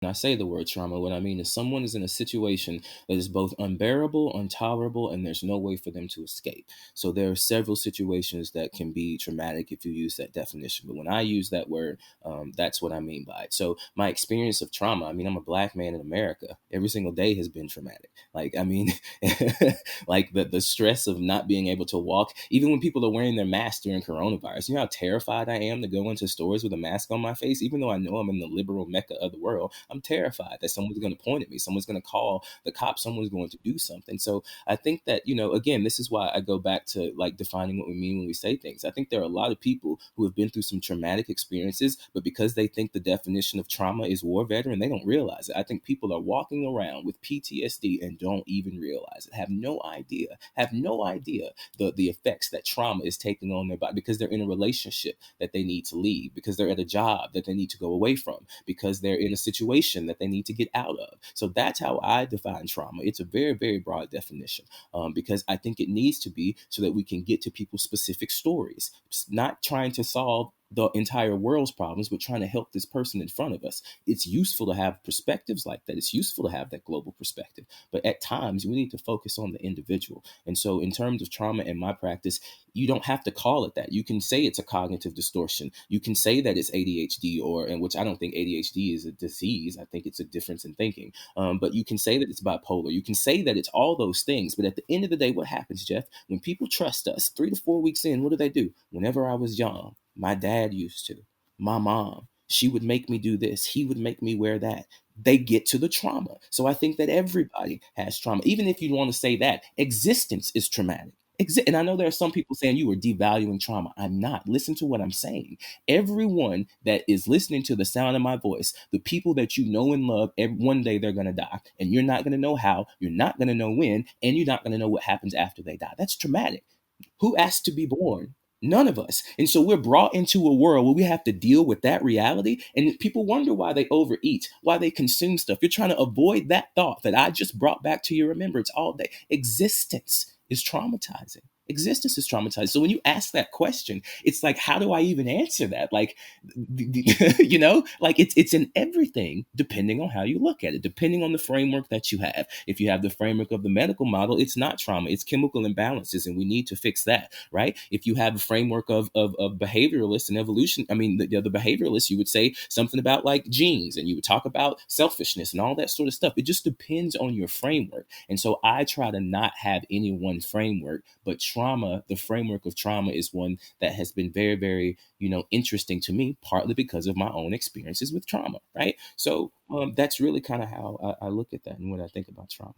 When I say the word trauma, what I mean is someone is in a situation that is both unbearable, intolerable, and there's no way for them to escape. So there are several situations that can be traumatic if you use that definition. But when I use that word, that's what I mean by it. So my experience of trauma, I mean, I'm a black man in America. Every single day has been traumatic. Like, I mean, like the stress of not being able to walk, even when people are wearing their masks during coronavirus. You know how terrified I am to go into stores with a mask on my face, even though I know I'm in the liberal mecca of the world. I'm terrified that someone's going to point at me, someone's going to call the cops, someone's going to do something. So I think that, again, this is why I go back to like defining what we mean when we say things. I think there are a lot of people who have been through some traumatic experiences, but because they think the definition of trauma is war veteran, they don't realize it. I think people are walking around with PTSD and don't even realize it, have no idea the effects that trauma is taking on their body, because they're in a relationship that they need to leave, because they're at a job that they need to go away from, because they're in a situation that they need to get out of. So that's how I define trauma. It's a very, very broad definition, because I think it needs to be so that we can get to people's specific stories, not trying to solve the entire world's problems, but trying to help this person in front of us. It's useful to have perspectives like that. It's useful to have that global perspective. But at times, we need to focus on the individual. And so, in terms of trauma in my practice, you don't have to call it that. You can say it's a cognitive distortion. You can say that it's ADHD, and which I don't think ADHD is a disease. I think it's a difference in thinking. But you can say that it's bipolar. You can say that it's all those things. But at the end of the day, what happens, Jeff? When people trust us 3 to 4 weeks in, what do? Whenever I was young, my dad used to, my mom, she would make me do this. He would make me wear that. They get to the trauma. So I think that everybody has trauma. Even if you want to say that existence is traumatic. And I know there are some people saying you are devaluing trauma. I'm not. Listen to what I'm saying. Everyone that is listening to the sound of my voice, the people that you know and love, one day they're going to die. And you're not going to know how, you're not going to know when, and you're not going to know what happens after they die. That's traumatic. Who asked to be born? None of us. And so we're brought into a world where we have to deal with that reality. And people wonder why they overeat, why they consume stuff. You're trying to avoid that thought that I just brought back to your remembrance all day. Existence is traumatizing. Existence is traumatizing. So when you ask that question, it's like, how do I even answer that? Like, like it's in everything, depending on how you look at it, depending on the framework that you have. If you have the framework of the medical model, it's not trauma, it's chemical imbalances, and we need to fix that, right? If you have a framework of behavioralists and evolution, I mean, the behavioralists, you would say something about like genes, and you would talk about selfishness and all that sort of stuff. It just depends on your framework. And so I try to not have any one framework, but trauma, the framework of trauma is one that has been very, very, interesting to me, partly because of my own experiences with trauma, right? So that's really kind of how I look at that and what I think about trauma.